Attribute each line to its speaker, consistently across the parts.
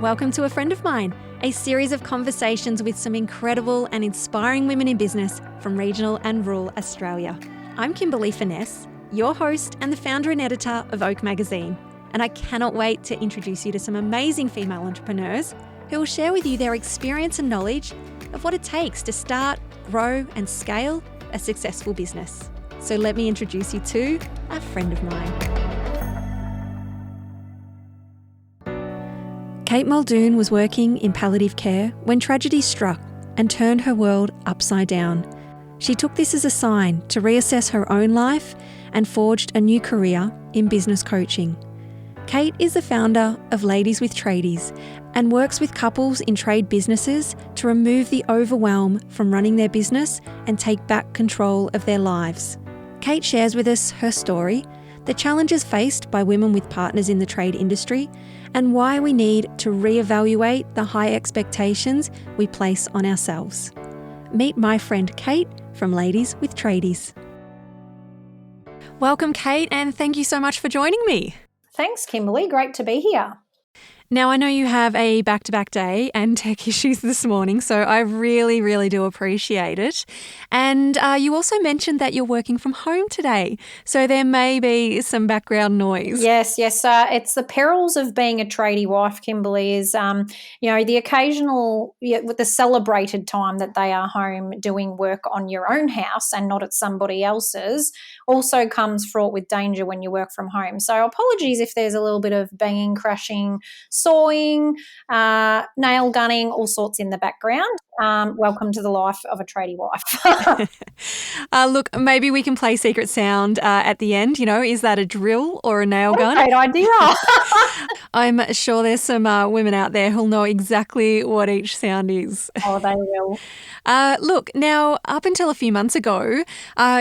Speaker 1: Welcome to A Friend of Mine, a series of conversations with some incredible and inspiring women in business from regional and rural Australia. I'm Kimberley Furness, your host and the founder and editor of Oak Magazine, and I cannot wait to introduce you to some amazing female entrepreneurs who will share with you their experience and knowledge of what it takes to start, grow and scale a successful business. So let me introduce you to a friend of mine. Kate Muldoon was working in palliative care when tragedy struck and turned her world upside down. She took this as a sign to reassess her own life and forged a new career in business coaching. Kate is the founder of Ladies with Tradies and works with couples in trade businesses to remove the overwhelm from running their business and take back control of their lives. Kate shares with us her story, the challenges faced by women with partners in the trade industry, and why we need to reevaluate the high expectations we place on ourselves. Meet my friend Kate from Ladies with Tradies. Welcome, Kate, and thank you so much for joining me.
Speaker 2: Thanks, Kimberley. Great to be here.
Speaker 1: Now, I know you have a back-to-back day and tech issues this morning, so I really do appreciate it. And you also mentioned that you're working from home today, so there may be some background noise.
Speaker 2: Yes. It's the perils of being a tradie wife, Kimberley, is, the occasional, with the celebrated time that they are home doing work on your own house and not at somebody else's, also comes fraught with danger when you work from home. So apologies if there's a little bit of banging, crashing, sawing, nail gunning, all sorts in the background. Welcome to the life of a tradie wife.
Speaker 1: Look, maybe we can play Secret Sound at the end. Is that a drill or a nail gun?
Speaker 2: Great idea.
Speaker 1: I'm sure there's some women out there who'll know exactly what each sound is.
Speaker 2: Oh, they will.
Speaker 1: Look, now, up until a few months ago,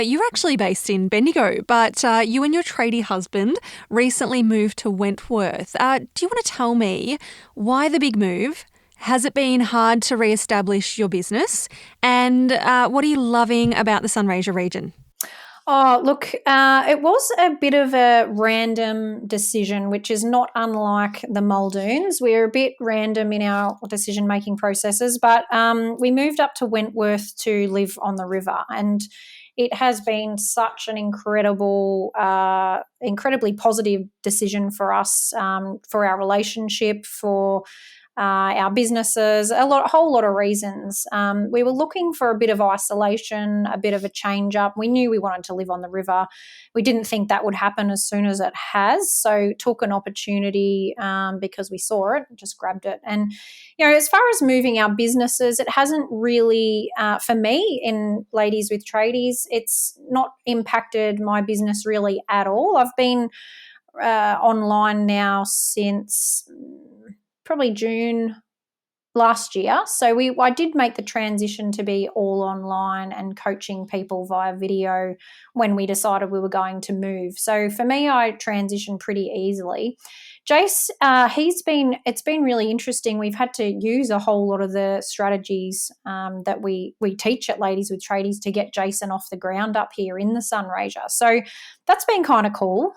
Speaker 1: you were actually based in Bendigo, but you and your tradie husband recently moved to Wentworth. Do you want to tell me why the big move? Has it been hard to re-establish your business? And what are you loving about the Sunraysia region?
Speaker 2: Oh, look, it was a bit of a random decision, which is not unlike the Muldoons. We're a bit random in our decision-making processes, but we moved up to Wentworth to live on the river, and it has been such an incredibly positive decision for us, for our relationship, for our businesses, a whole lot of reasons. We were looking for a bit of isolation, a bit of a change up. We knew we wanted to live on the river. We didn't think that would happen as soon as it has, so took an opportunity because we saw it, just grabbed it. And, as far as moving our businesses, it hasn't really, for me in Ladies with Tradies, it's not impacted my business really at all. I've been online now since probably June last year. So I did make the transition to be all online and coaching people via video when we decided we were going to move. So for me, I transitioned pretty easily. Jace, it's been really interesting. We've had to use a whole lot of the strategies that we teach at Ladies with Tradies to get Jason off the ground up here in the Sunraysia. So that's been kind of cool.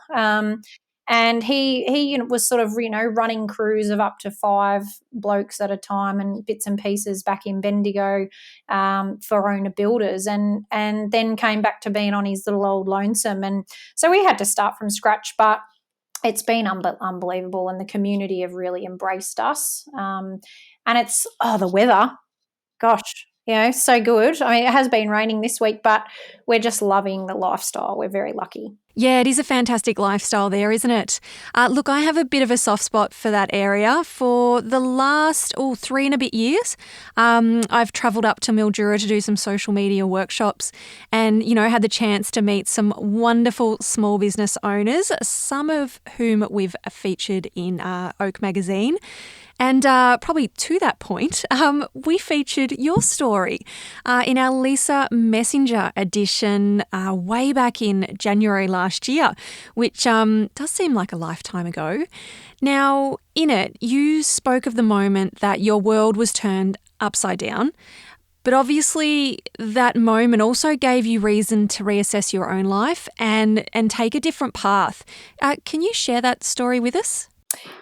Speaker 2: And he was sort of, running crews of up to 5 blokes at a time and bits and pieces back in Bendigo for owner builders, and then came back to being on his little old lonesome. And so we had to start from scratch, but it's been unbelievable, and the community have really embraced us. And it's, the weather, gosh, so good. I mean, it has been raining this week, but we're just loving the lifestyle. We're very lucky.
Speaker 1: Yeah, it is a fantastic lifestyle there, isn't it? Look, I have a bit of a soft spot for that area. For the last 3 and a bit years, I've travelled up to Mildura to do some social media workshops and, had the chance to meet some wonderful small business owners, some of whom we've featured in Oak Magazine. And probably to that point, we featured your story in our Lisa Messenger edition way back in January last year, which does seem like a lifetime ago. Now, in it, you spoke of the moment that your world was turned upside down, but obviously that moment also gave you reason to reassess your own life and take a different path. Can you share that story with us?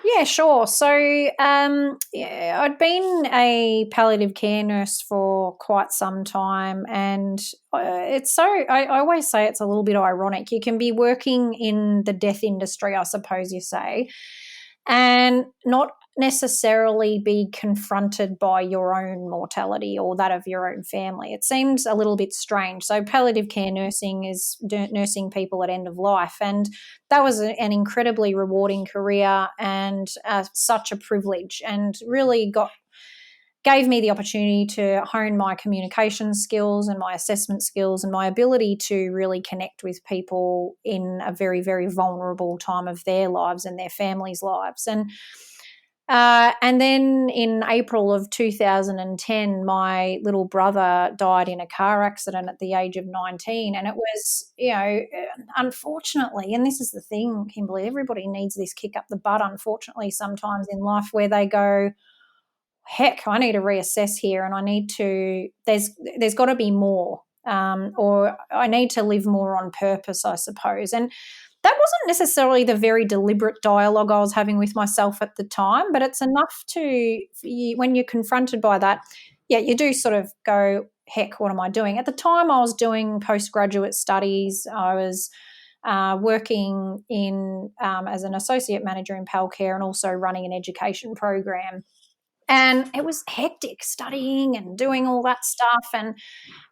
Speaker 2: Yeah, sure. So, I'd been a palliative care nurse for quite some time, and it's so. I always say it's a little bit ironic. You can be working in the death industry, I suppose you say, and not necessarily be confronted by your own mortality or that of your own family. It seems a little bit strange. So, palliative care nursing is nursing people at end of life, and that was an incredibly rewarding career and such a privilege, and really gave me the opportunity to hone my communication skills and my assessment skills and my ability to really connect with people in a very, very vulnerable time of their lives and their families' lives. And then in April of 2010, my little brother died in a car accident at the age of 19. And it was, unfortunately, and this is the thing, Kimberley, everybody needs this kick up the butt, unfortunately, sometimes in life where they go, heck, I need to reassess here, and I need to. There's got to be more, or I need to live more on purpose, I suppose. And that wasn't necessarily the very deliberate dialogue I was having with myself at the time, but it's enough to when you're confronted by that, yeah, you do sort of go, heck, what am I doing? At the time, I was doing postgraduate studies. I was working in as an associate manager in PAL Care and also running an education program. And it was hectic studying and doing all that stuff.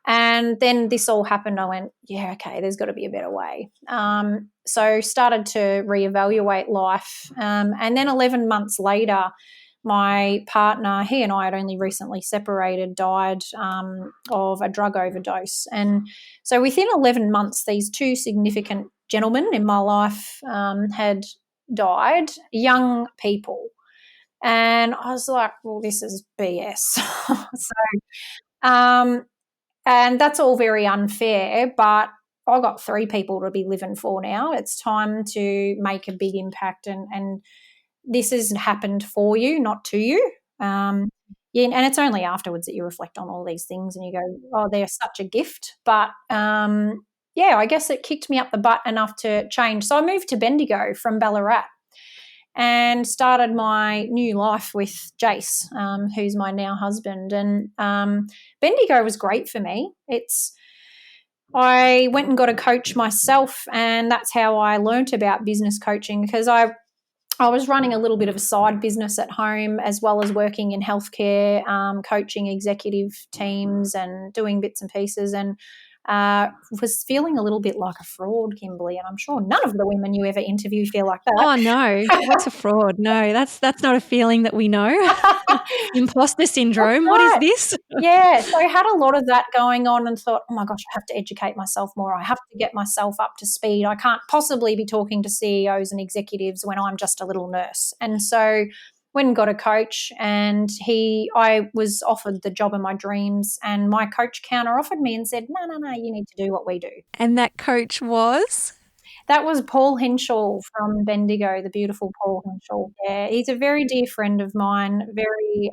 Speaker 2: And then this all happened. I went, yeah, okay, there's got to be a better way. So started to reevaluate life. And then 11 months later, my partner, he and I had only recently separated, died of a drug overdose. And so within 11 months, these two significant gentlemen in my life had died, young people. And I was like, well, this is BS. Um, and that's all very unfair, but I got three people to be living for now. It's time to make a big impact, and this has happened for you, not to you. Yeah, and it's only afterwards that you reflect on all these things and you go, oh, they're such a gift. But yeah, I guess it kicked me up the butt enough to change. So I moved to Bendigo from Ballarat and started my new life with Jace, who's my now husband. And Bendigo was great for me. I went and got a coach myself, and that's how I learnt about business coaching, because I was running a little bit of a side business at home as well as working in healthcare, coaching executive teams and doing bits and pieces, and was feeling a little bit like a fraud, Kimberley. And I'm sure none of the women you ever interview feel like
Speaker 1: Oh, no. What's a fraud? No, that's not a feeling that we know.
Speaker 2: that.
Speaker 1: Imposter syndrome. What is
Speaker 2: Right.
Speaker 1: this?
Speaker 2: Yeah, so I had a lot of that going on and thought, oh my gosh, I have to educate myself more. I have to get myself up to speed. I can't possibly be talking to CEOs and executives when I'm just a little nurse. And so went and got a coach, and I was offered the job of my dreams, and my coach counter offered me and said, no, you need to do what we do.
Speaker 1: And that coach was?
Speaker 2: That was Paul Henschel from Bendigo, the beautiful Paul Henschel. Yeah, he's a very dear friend of mine. Very,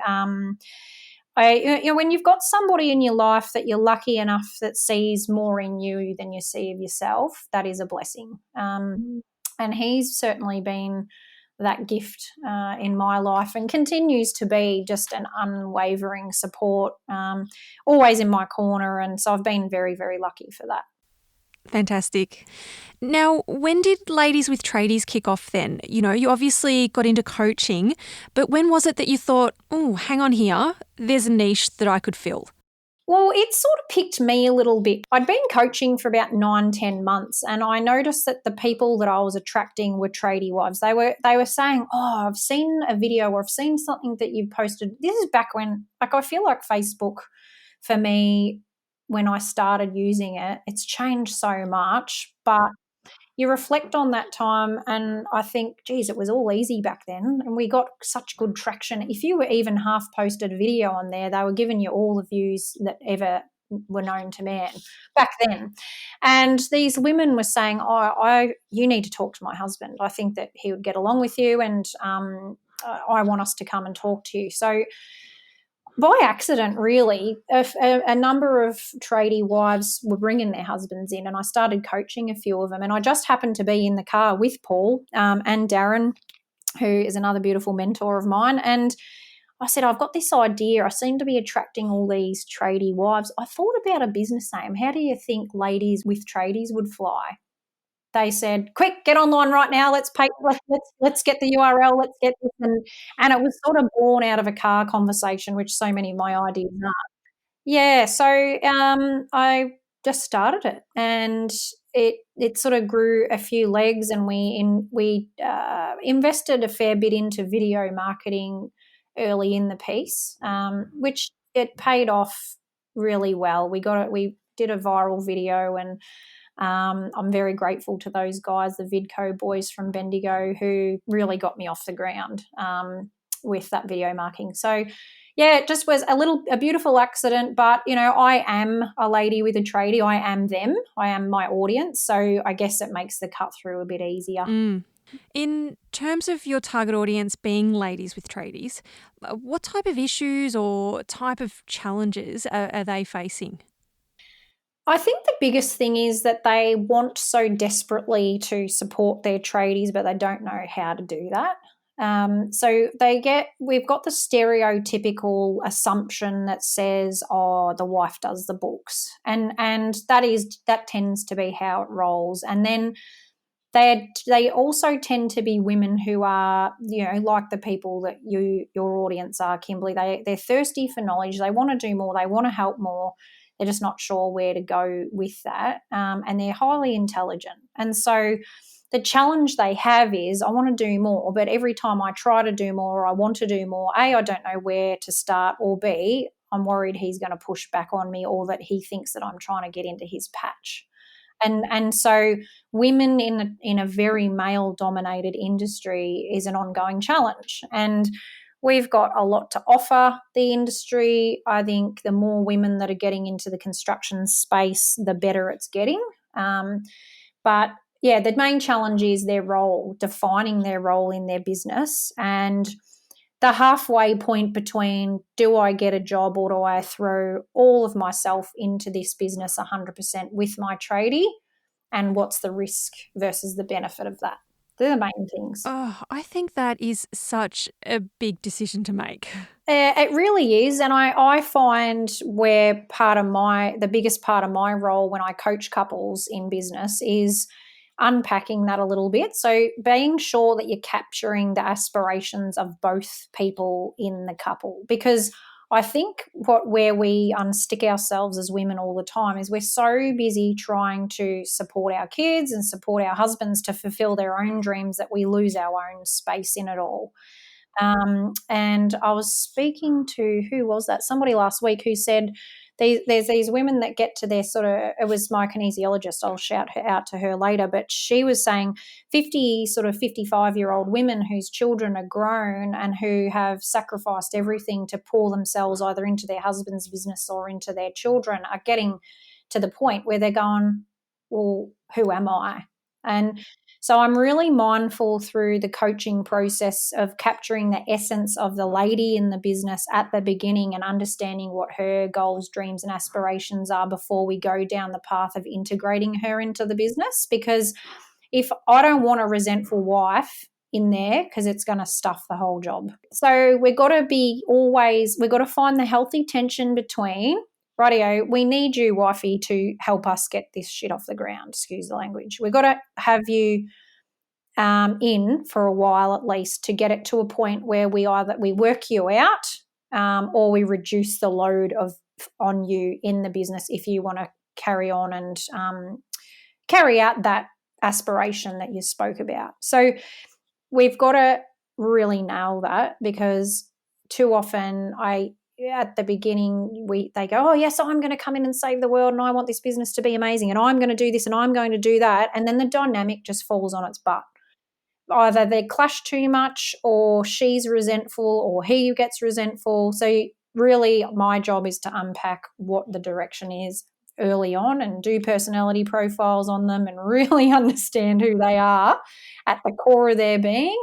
Speaker 2: when you've got somebody in your life that you're lucky enough that sees more in you than you see of yourself, that is a blessing. And he's certainly been that gift in my life, and continues to be just an unwavering support, always in my corner. And so I've been very, very lucky for that.
Speaker 1: Fantastic. Now, when did Ladies with Tradies kick off then? You know, you obviously got into coaching, but when was it that you thought, oh, hang on here, there's a niche that I could fill?
Speaker 2: Well, it sort of picked me a little bit. I'd been coaching for about 9, 10 months, and I noticed that the people that I was attracting were tradie wives. They were saying, oh, I've seen a video, or I've seen something that you posted. This is back when, like, I feel like Facebook for me, when I started using it, it's changed so much, but you reflect on that time and I think, geez, it was all easy back then, and we got such good traction. If you were even half posted a video on there, they were giving you all the views that ever were known to man back then. And these women were saying, oh, you need to talk to my husband. I think that he would get along with you, and I want us to come and talk to you. So by accident, really, a number of tradie wives were bringing their husbands in, and I started coaching a few of them. And I just happened to be in the car with Paul and Darren who is another beautiful mentor of mine. And I said, I've got this idea. I seem to be attracting all these tradie wives. I thought about a business name. How do you think ladies with tradies would fly? They said, quick, get online right now. Let's get the URL. Let's get this. And it was sort of born out of a car conversation, which so many of my ideas are. Yeah, so I just started it, and it sort of grew a few legs, and we invested a fair bit into video marketing early in the piece, which it paid off really well. We did a viral video, and I'm very grateful to those guys, the Vidco boys from Bendigo, who really got me off the ground with that video marketing. So yeah, it just was a beautiful accident, but I am a lady with a tradie. I am them. I am my audience. So I guess it makes the cut through a bit easier.
Speaker 1: In terms of your target audience being ladies with tradies, what type of issues or type of challenges are they facing?
Speaker 2: I think the biggest thing is that they want so desperately to support their tradies, but they don't know how to do that. So we've got the stereotypical assumption that says, oh, the wife does the books. And that tends to be how it rolls. And then they also tend to be women who are, like the people that your audience are, Kimberley. They're thirsty for knowledge. They want to do more. They want to help more. They're just not sure where to go with that. And they're highly intelligent. And so the challenge they have is, I want to do more, but every time I try to do more or I want to do more, A, I don't know where to start, or B, I'm worried he's going to push back on me, or that he thinks that I'm trying to get into his patch. And so women in a very male-dominated industry is an ongoing challenge. And we've got a lot to offer the industry. I think the more women that are getting into the construction space, the better it's getting. But yeah, the main challenge is their role, defining their role in their business, and the halfway point between, do I get a job or do I throw all of myself into this business 100% with my tradie, and what's the risk versus the benefit of that? They're the main things.
Speaker 1: Oh, I think that is such a big decision to make.
Speaker 2: It really is. And I find where the biggest part of my role when I coach couples in business is unpacking that a little bit. So being sure that you're capturing the aspirations of both people in the couple, because I think where we unstick ourselves as women all the time is we're so busy trying to support our kids and support our husbands to fulfill their own dreams that we lose our own space in it all. And I was speaking to, who was that? Somebody last week who said there's these women that get to their it was my kinesiologist, I'll shout her out to her later, but she was saying 55-year-old women whose children are grown and who have sacrificed everything to pour themselves either into their husband's business or into their children are getting to the point where they're going, well, who am I? And so I'm really mindful through the coaching process of capturing the essence of the lady in the business at the beginning and understanding what her goals, dreams, and aspirations are before we go down the path of integrating her into the business. Because if I don't want a resentful wife in there, because it's going to stuff the whole job. So we've got to find the healthy tension between, rightio, we need you, wifey, to help us get this shit off the ground, excuse the language. We've got to have you in for a while at least to get it to a point where we work you out, or we reduce the load on you in the business if you want to carry on and carry out that aspiration that you spoke about. So we've got to really nail that, because too often at the beginning they go, oh yes, I'm going to come in and save the world and I want this business to be amazing and I'm going to do this and I'm going to do that, and then the dynamic just falls on its butt. Either they clash too much, or she's resentful, or he gets resentful. So really my job is to unpack what the direction is early on and do personality profiles on them and really understand who they are at the core of their being.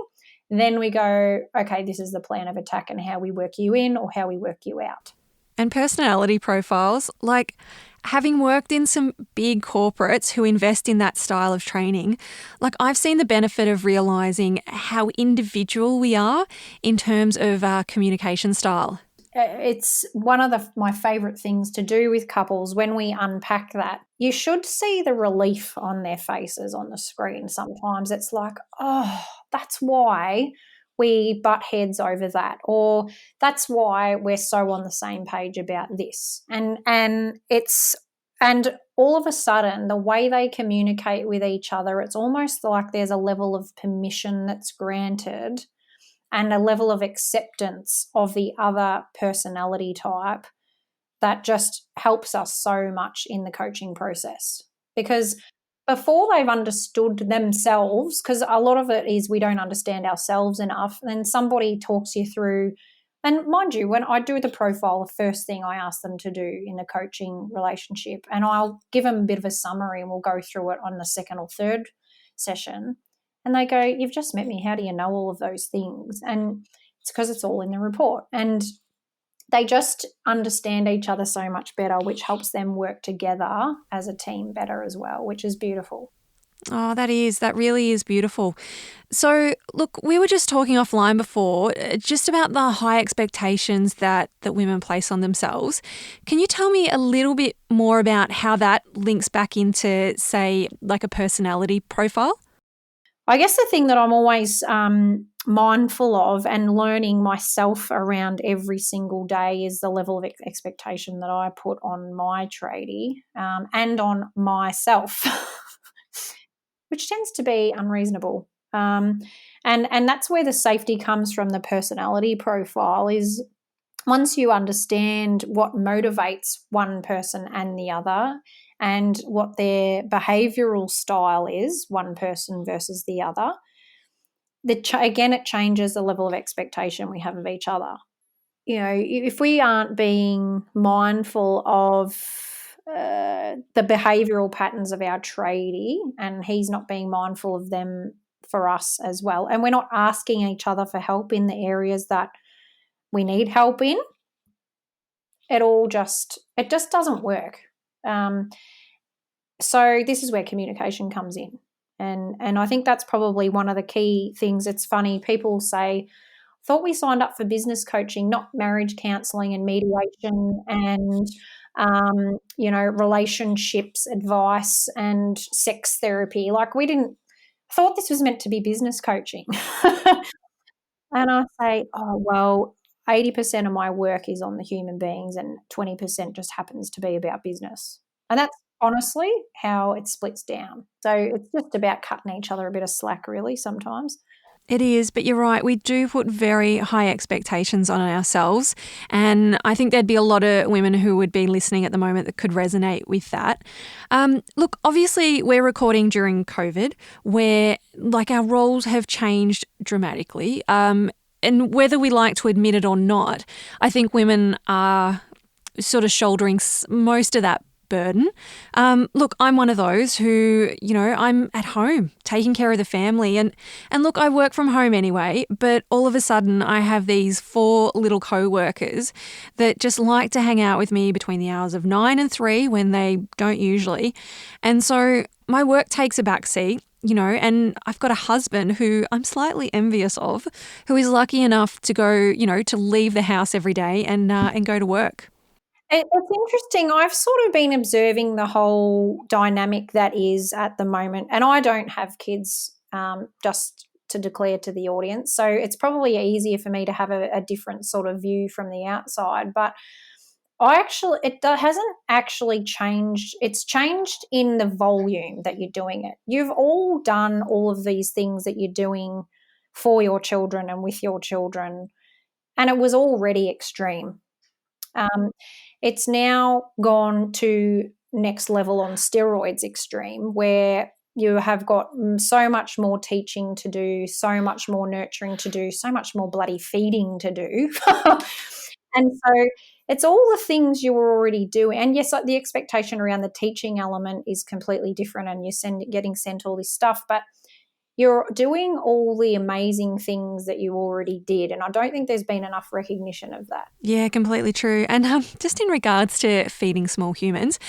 Speaker 2: Then we go, okay, this is the plan of attack and how we work you in or how we work you out.
Speaker 1: And personality profiles, like, having worked in some big corporates who invest in that style of training, like I've seen the benefit of realizing how individual we are in terms of our communication style.
Speaker 2: It's one of my favorite things to do with couples when we unpack that. You should see the relief on their faces on the screen. Sometimes it's like, oh, that's why we butt heads over that, or that's why we're so on the same page about this. And all of a sudden, the way they communicate with each other, it's almost like there's a level of permission that's granted and a level of acceptance of the other personality type that just helps us so much in the coaching process. Because before they've understood themselves, because a lot of it is we don't understand ourselves enough, then somebody talks you through. And mind you, when I do the profile, the first thing I ask them to do in the coaching relationship, and I'll give them a bit of a summary and we'll go through it on the second or third session. And they go, you've just met me. How do you know all of those things? And it's because it's all in the report. And they just understand each other so much better, which helps them work together as a team better as well, which is beautiful.
Speaker 1: Oh, that really is beautiful. So, look, we were just talking offline before just about the high expectations that women place on themselves. Can you tell me a little bit more about how that links back into, say, like a personality profile?
Speaker 2: I guess the thing that I'm always mindful of and learning myself around every single day is the level of expectation that I put on my tradie and on myself, which tends to be unreasonable. And that's where the safety comes from. The personality profile is once you understand what motivates one person and the other and what their behavioural style is, one person versus the other, again, it changes the level of expectation we have of each other. You know, if we aren't being mindful of the behavioural patterns of our tradie and he's not being mindful of them for us as well, and we're not asking each other for help in the areas that we need help in, it just doesn't work. So this is where communication comes in. And I think that's probably one of the key things. It's funny, people say, thought we signed up for business coaching, not marriage counselling and mediation and, relationships advice and sex therapy. Like thought this was meant to be business coaching. And I say, oh, well, 80% of my work is on the human beings and 20% just happens to be about business. And that's honestly how it splits down. So it's just about cutting each other a bit of slack, really, sometimes.
Speaker 1: It is, but you're right. We do put very high expectations on ourselves. And I think there'd be a lot of women who would be listening at the moment that could resonate with that. Look, obviously, we're recording during COVID where our roles have changed dramatically. And whether we like to admit it or not, I think women are sort of shouldering most of that burden. Look, I'm one of those who, I'm at home taking care of the family and look, I work from home anyway, but all of a sudden I have these 4 little co-workers that just like to hang out with me between the hours of 9 and 3 when they don't usually. And so my work takes a back seat. And I've got a husband who I'm slightly envious of, who is lucky enough to go, to leave the house every day and go to work.
Speaker 2: It's interesting. I've sort of been observing the whole dynamic that is at the moment, and I don't have kids, just to declare to the audience, so it's probably easier for me to have a different sort of view from the outside. But it hasn't actually changed. It's changed in the volume that you're doing it. You've all done all of these things that you're doing for your children and with your children, and it was already extreme. It's now gone to next level on steroids extreme, where you have got so much more teaching to do, so much more nurturing to do, so much more bloody feeding to do. And so it's all the things you were already doing. And yes, the expectation around the teaching element is completely different and you're getting sent all this stuff. But you're doing all the amazing things that you already did. And I don't think there's been enough recognition of that.
Speaker 1: Yeah, completely true. And just in regards to feeding small humans,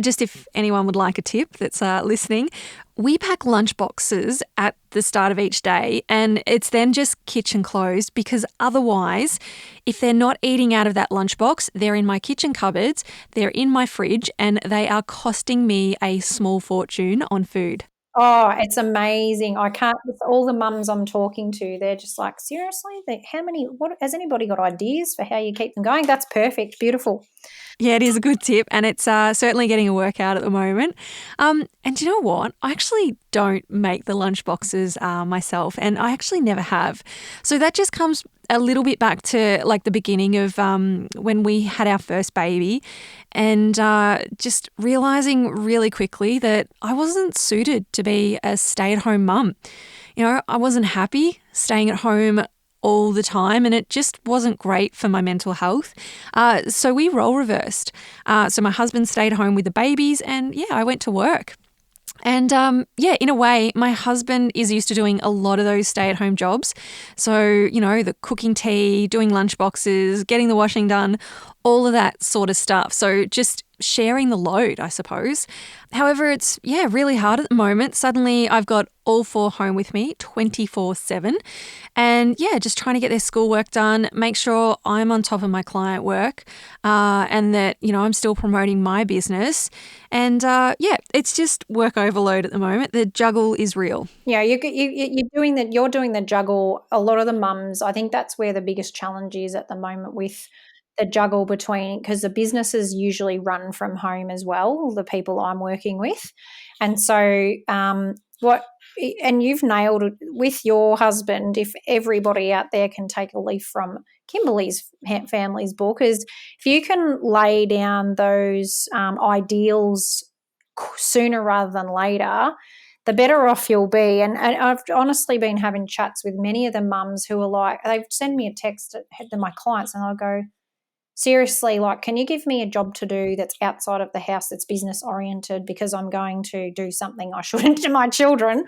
Speaker 1: just if anyone would like a tip that's listening, we pack lunch boxes at the start of each day, and it's then just kitchen closed, because otherwise, if they're not eating out of that lunchbox, they're in my kitchen cupboards, they're in my fridge, and they are costing me a small fortune on food.
Speaker 2: Oh, it's amazing. I can't, with all the mums I'm talking to, they're just like, seriously? What has anybody got ideas for how you keep them going? That's perfect. Beautiful.
Speaker 1: Yeah, it is a good tip, and it's certainly getting a workout at the moment. And do you know what? I actually don't make the lunch boxes myself, and I actually never have. So that just comes a little bit back to like the beginning of when we had our first baby, and just realizing really quickly that I wasn't suited to be a stay-at-home mum. You know, I wasn't happy staying at home all the time, and it just wasn't great for my mental health. So we role reversed. So my husband stayed home with the babies, and yeah, I went to work. And yeah, in a way, my husband is used to doing a lot of those stay-at-home jobs. So, you know, the cooking tea, doing lunch boxes, getting the washing done, all of that sort of stuff. So just sharing the load, I suppose. However, it's, yeah, really hard at the moment. Suddenly I've got all four home with me 24/7. And yeah, just trying to get their schoolwork done, make sure I'm on top of my client work, and that, you know, I'm still promoting my business. And yeah, it's just work overload at the moment. The juggle is real.
Speaker 2: Yeah, you're doing that. You're doing the juggle. A lot of the mums, I think that's where the biggest challenge is at the moment with the juggle between, because the businesses usually run from home as well, the people I'm working with, and so what. And you've nailed it with your husband. If everybody out there can take a leaf from Kimberley's family's book, is if you can lay down those ideals sooner rather than later, the better off you'll be. And I've honestly been having chats with many of the mums who are like, they send me a text to my clients, and I'll go, seriously, like, can you give me a job to do that's outside of the house that's business oriented, because I'm going to do something I shouldn't to my children,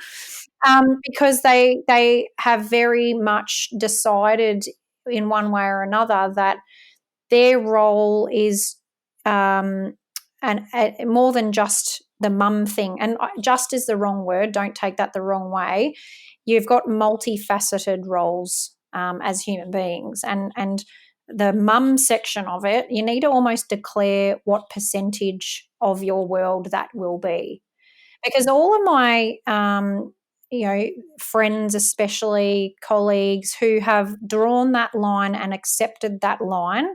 Speaker 2: because they have very much decided in one way or another that their role is more than just the mum thing. And just is the wrong word. Don't take that the wrong way. You've got multifaceted roles as human beings, and the mum section of it, you need to almost declare what percentage of your world that will be, because all of my friends, especially colleagues who have drawn that line and accepted that line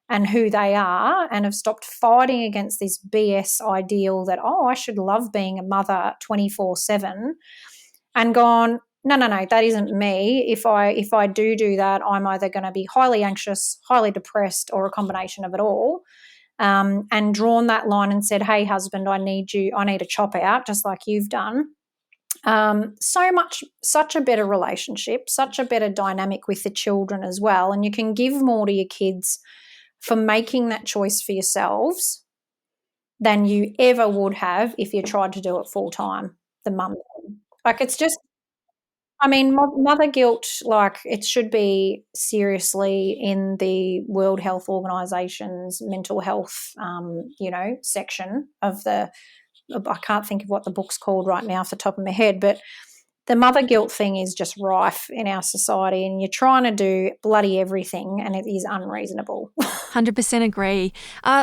Speaker 2: and who they are, and have stopped fighting against this BS ideal that, oh, I should love being a mother 24/7, and gone, no, no, no, that isn't me. If I do that, I'm either going to be highly anxious, highly depressed, or a combination of it all. And drawn that line and said, hey, husband, I need a chop out, just like you've done. Such a better relationship, such a better dynamic with the children as well. And you can give more to your kids for making that choice for yourselves than you ever would have if you tried to do it full time, the mum. Like, it's just, I mean, mother guilt, like, it should be seriously in the World Health Organization's mental health, section of the, I can't think of what the book's called right now off the top of my head, but the mother guilt thing is just rife in our society, and you're trying to do bloody everything, and it is unreasonable.
Speaker 1: 100% agree.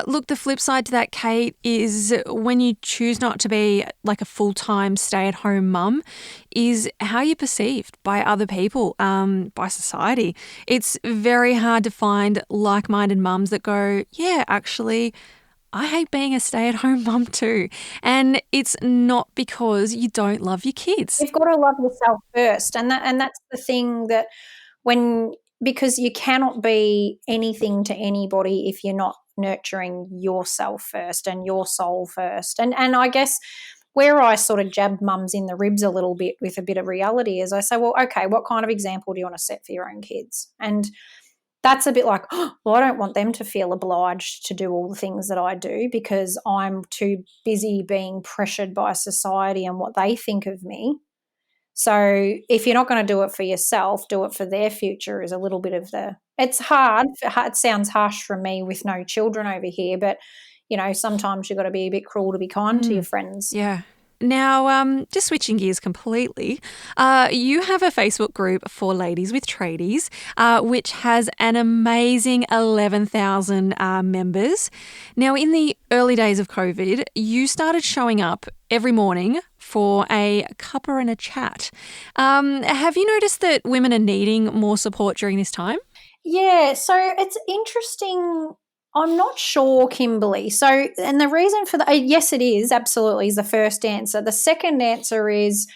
Speaker 1: Look, the flip side to that, Kate, is when you choose not to be like a full-time stay-at-home mum, is how you're perceived by other people, by society. It's very hard to find like-minded mums that go, yeah, actually, I hate being a stay-at-home mum too. And it's not because you don't love your kids.
Speaker 2: You've got to love yourself first, and that's the thing that because you cannot be anything to anybody if you're not nurturing yourself first and your soul first. And I guess where I sort of jab mums in the ribs a little bit with a bit of reality is I say, well, okay, what kind of example do you want to set for your own kids? And that's a bit like, oh, well, I don't want them to feel obliged to do all the things that I do because I'm too busy being pressured by society and what they think of me. So if you're not going to do it for yourself, do it for their future is a little bit of it's hard. It sounds harsh from me with no children over here, but, sometimes you've got to be a bit cruel to be kind to your friends.
Speaker 1: Yeah. Now, just switching gears completely, you have a Facebook group for ladies with tradies, which has an amazing 11,000 members. Now, in the early days of COVID, you started showing up every morning for a cuppa and a chat. Have you noticed that women are needing more support during this time?
Speaker 2: Yeah, so it's interesting. I'm not sure, Kimberley. So, and the reason for that, yes, it is absolutely is the first answer. The second answer is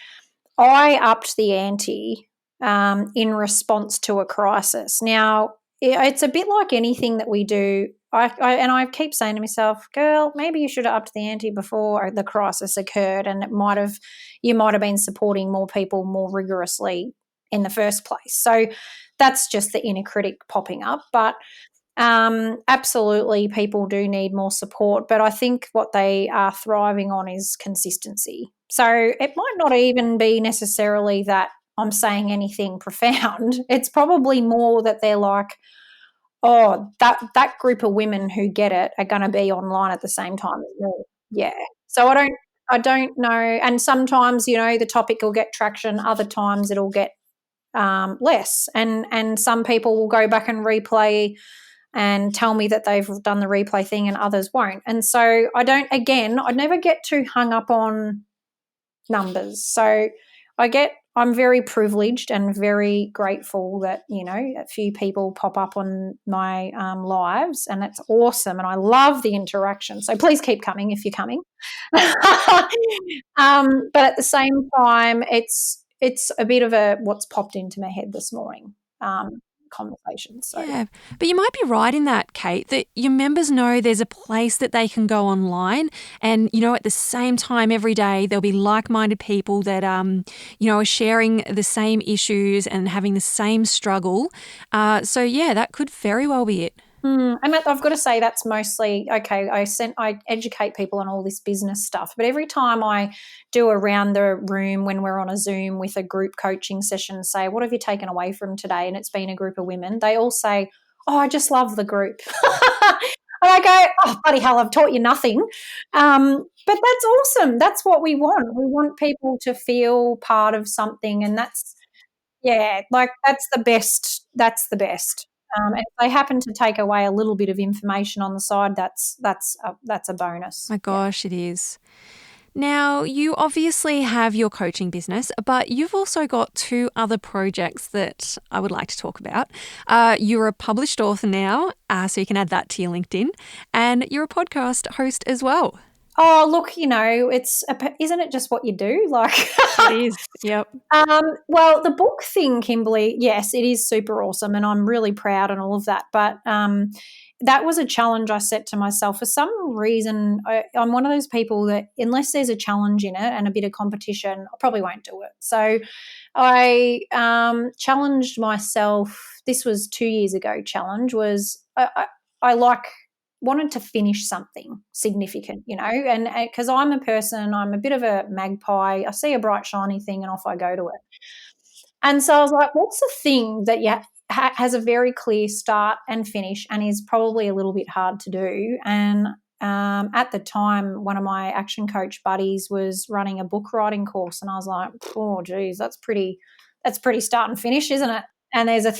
Speaker 2: I upped the ante in response to a crisis. Now, it's a bit like anything that we do. I keep saying to myself, girl, maybe you should have upped the ante before the crisis occurred, and you might have been supporting more people more rigorously in the first place. So that's just the inner critic popping up. But absolutely, people do need more support, but I think what they are thriving on is consistency. So it might not even be necessarily that I'm saying anything profound. It's probably more that they're like, oh, that group of women who get it are going to be online at the same time as me. Yeah. So I don't know. And sometimes, the topic will get traction. Other times it'll get less. And some people will go back and replay and tell me that they've done the replay thing and others won't. And so I never get too hung up on numbers. So I'm very privileged and very grateful that, a few people pop up on my lives, and it's awesome. And I love the interaction. So please keep coming if you're coming. But at the same time, it's a bit of a what's popped into my head this morning. Conversation. So
Speaker 1: Yeah, but you might be right in that, Kate, that your members know there's a place that they can go online and, at the same time every day there'll be like-minded people that, are sharing the same issues and having the same struggle. So, yeah, that could very well be it.
Speaker 2: And I've got to say that's mostly okay. I educate people on all this business stuff, but every time I do around the room when we're on a Zoom with a group coaching session, say, "What have you taken away from today?" and it's been a group of women, they all say, "Oh, I just love the group." And I go, "Oh, bloody hell, I've taught you nothing." But that's awesome. That's what we want. We want people to feel part of something, and that's that's the best. That's the best. And if they happen to take away a little bit of information on the side, that's a bonus.
Speaker 1: My
Speaker 2: Yeah.
Speaker 1: gosh, it is. Now, you obviously have your coaching business, but you've also got two other projects that I would like to talk about. You're a published author now, so you can add that to your LinkedIn, and you're a podcast host as well.
Speaker 2: Oh, look, isn't it just what you do? Like
Speaker 1: It is. Yep.
Speaker 2: Well, the book thing, Kimberley, yes, it is super awesome, and I'm really proud and all of that. But that was a challenge I set to myself. For some reason, I'm one of those people that unless there's a challenge in it and a bit of competition, I probably won't do it. So I challenged myself. This was 2 years ago. Challenge was I wanted to finish something significant, and because I'm a bit of a magpie. I see a bright, shiny thing and off I go to it. And so I was like, what's the thing that has a very clear start and finish and is probably a little bit hard to do? And at the time, one of my action coach buddies was running a book writing course, and I was like, oh, geez, that's pretty start and finish, isn't it? And there's a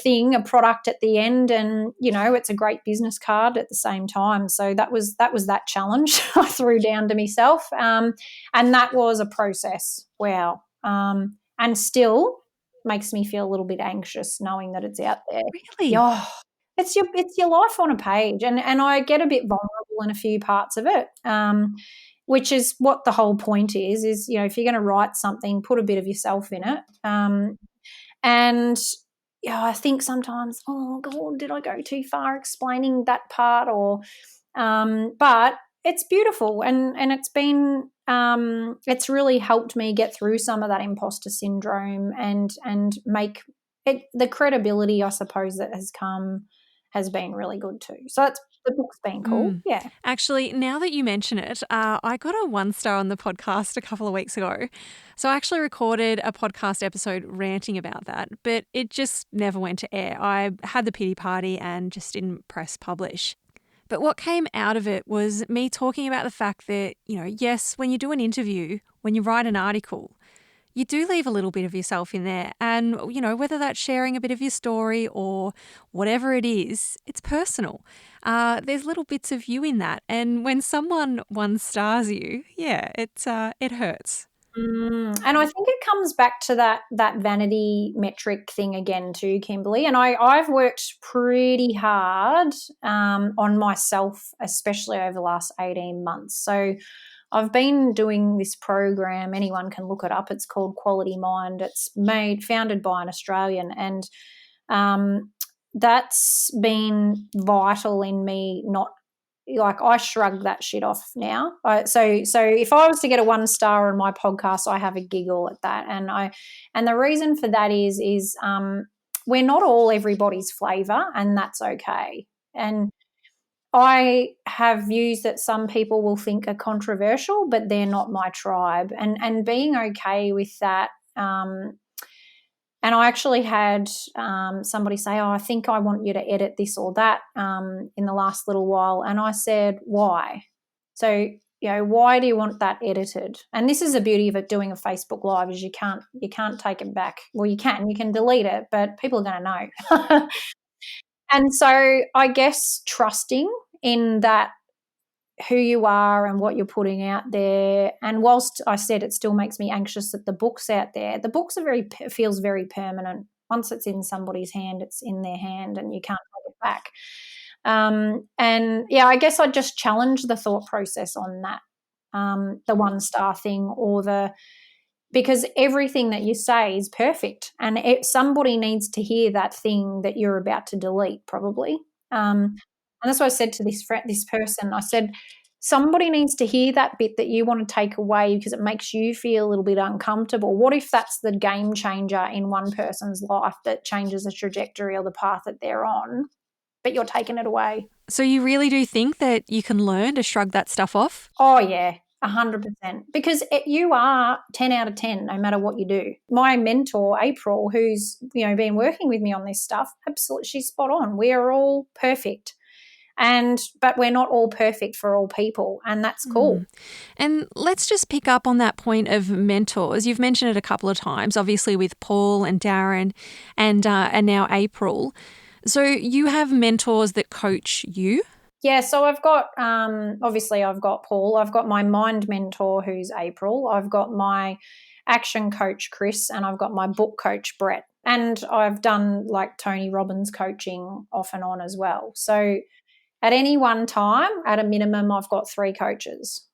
Speaker 2: product at the end, and it's a great business card at the same time. So that was that challenge I threw down to myself, and that was a process. Wow, and still makes me feel a little bit anxious knowing that it's out there.
Speaker 1: Really?
Speaker 2: Oh, it's your life on a page, and I get a bit vulnerable in a few parts of it. Which is what the whole point is if you're going to write something, put a bit of yourself in it. And I think sometimes, oh God, did I go too far explaining that part? But it's beautiful, and it's been it's really helped me get through some of that imposter syndrome and make it the credibility, I suppose, that has come has been really good too. So the book's been cool. Yeah.
Speaker 1: Actually, now that you mention it, I got a 1-star on the podcast a couple of weeks ago. So I actually recorded a podcast episode ranting about that, but it just never went to air. I had the pity party and just didn't press publish. But what came out of it was me talking about the fact that, yes, when you do an interview, when you write an article, you do leave a little bit of yourself in there. And, whether that's sharing a bit of your story or whatever it is, it's personal. There's little bits of you in that. And when someone 1-stars you, yeah, it hurts.
Speaker 2: And I think it comes back to that vanity metric thing again too, Kimberley. And I've worked pretty hard on myself, especially over the last 18 months. So I've been doing this program. Anyone can look it up. It's called Quality Mind. It's founded by an Australian, and that's been vital in me not. Like, I shrug that shit off now. So if I was to get a 1-star on my podcast, I have a giggle at that. And the reason for that is we're not all everybody's flavour, and that's okay. And I have views that some people will think are controversial, but they're not my tribe. And being okay with that. And I actually had somebody say, I think I want you to edit this or that in the last little while. And I said, why? So, why do you want that edited? And this is the beauty of it doing a Facebook Live, is you can't take it back. Well, you can delete it, but people are going to know. And so I guess trusting in that, who you are and what you're putting out there. And whilst I said it still makes me anxious that the book's out there, the book's feels very permanent. Once it's in somebody's hand, it's in their hand and you can't take it back. And yeah, I guess I'd just challenge the thought process on that, the 1-star thing, because everything that you say is perfect, and somebody needs to hear that thing that you're about to delete, probably. And that's what I said to this person. I said, somebody needs to hear that bit that you want to take away because it makes you feel a little bit uncomfortable. What if that's the game changer in one person's life that changes the trajectory or the path that they're on, but you're taking it away?
Speaker 1: So you really do think that you can learn to shrug that stuff off?
Speaker 2: Oh, yeah. 100%, because you are 10 out of 10 no matter what you do. My mentor, April, who's been working with me on this stuff, absolutely, she's spot on. We are all perfect. But we're not all perfect for all people, and that's cool.
Speaker 1: And let's just pick up on that point of mentors. You've mentioned it a couple of times, obviously with Paul and Darren and now April. So you have mentors that coach you?
Speaker 2: Yeah, so I've got obviously I've got Paul. I've got my mind mentor, who's April. I've got my action coach, Chris, and I've got my book coach, Brett. And I've done like Tony Robbins coaching off and on as well. So at any one time, at a minimum, I've got 3 coaches.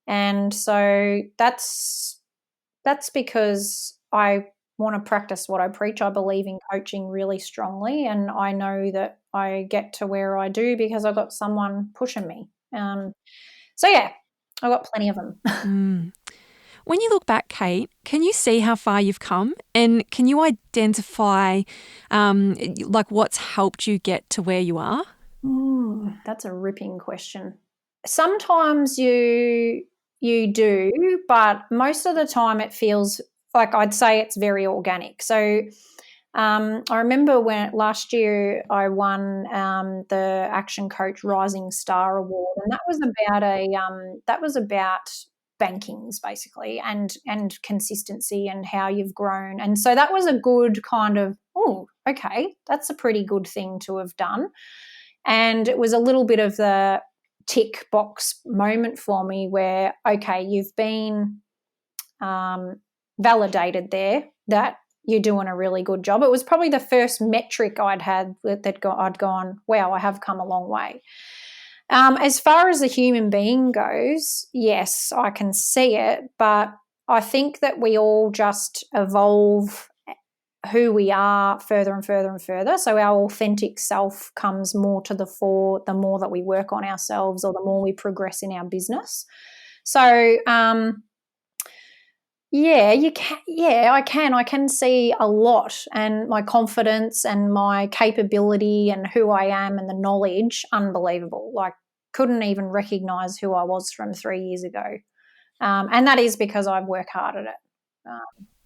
Speaker 2: And so that's because I want to practice what I preach. I believe in coaching really strongly, and I know that I get to where I do because I've got someone pushing me. So, yeah, I've got plenty of them.
Speaker 1: When you look back, Kate, can you see how far you've come? And can you identify like what's helped you get to where you are?
Speaker 2: That's a ripping question. Sometimes you do, but most of the time it feels like, I'd say it's very organic. So I remember when last year I won the Action Coach Rising Star Award, and that was about bankings basically, and consistency and how you've grown. And so that was a good kind of, oh, okay, that's a pretty good thing to have done. And it was a little bit of the tick box moment for me where, okay, you've been validated there that you're doing a really good job. It was probably the first metric I'd had I'd gone, wow, I have come a long way. As far as the human being goes, yes, I can see it, but I think that we all just evolve who we are further and further and further. So our authentic self comes more to the fore the more that we work on ourselves or the more we progress in our business. So Yeah, you can. Yeah, I can. I can see a lot, and my confidence and my capability and who I am and the knowledge, unbelievable. Like, couldn't even recognize who I was from 3 years ago. And that is because I work hard at it.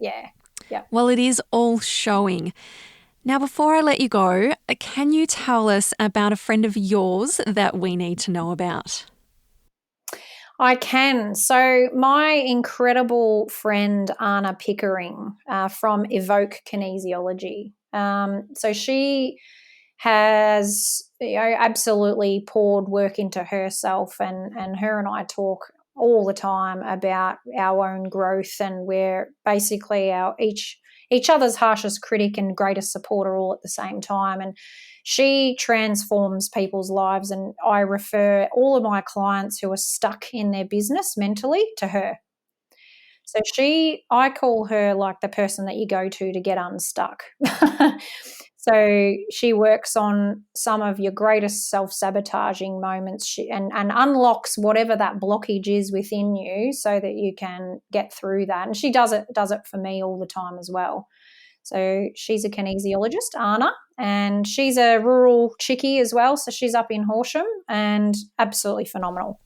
Speaker 2: Yeah. Yeah.
Speaker 1: Well, it is all showing. Now, before I let you go, can you tell us about a friend of yours that we need to know about?
Speaker 2: I can. So, my incredible friend Anna Pickering from Evoke Kinesiology. So she has absolutely poured work into herself, and her and I talk all the time about our own growth, and we're basically our each other's harshest critic and greatest supporter all at the same time. And she transforms people's lives, and I refer all of my clients who are stuck in their business mentally to her. So I call her like the person that you go to get unstuck. So she works on some of your greatest self-sabotaging moments, and unlocks whatever that blockage is within you so that you can get through that. And she does it for me all the time as well. So she's a kinesiologist, Anna, and she's a rural chickie as well. So she's up in Horsham and absolutely phenomenal.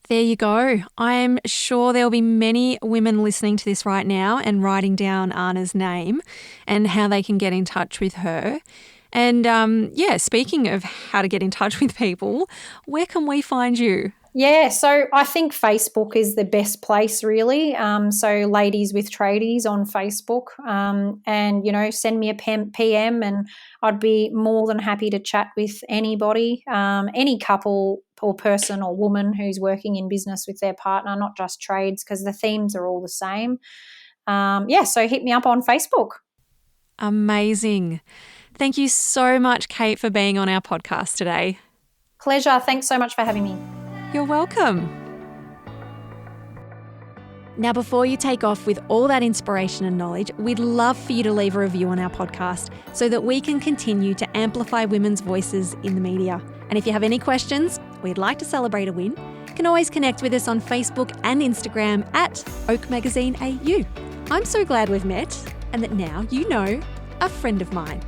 Speaker 1: There you go. I'm sure there will be many women listening to this right now and writing down Anna's name and how they can get in touch with her. And speaking of how to get in touch with people, where can we find you?
Speaker 2: Yeah, so I think Facebook is the best place, really. So Ladies with Tradies on Facebook, and send me a PM, and I'd be more than happy to chat with anybody, any couple or person or woman who's working in business with their partner, not just trades, because the themes are all the same. So hit me up on Facebook.
Speaker 1: Amazing. Thank you so much, Kate, for being on our podcast today.
Speaker 2: Pleasure. Thanks so much for having me.
Speaker 1: You're welcome. Now, before you take off with all that inspiration and knowledge, we'd love for you to leave a review on our podcast so that we can continue to amplify women's voices in the media. And if you have any questions, we'd like to celebrate a win, you can always connect with us on Facebook and Instagram at Oak Magazine AU. I'm so glad we've met and that now you know a friend of mine.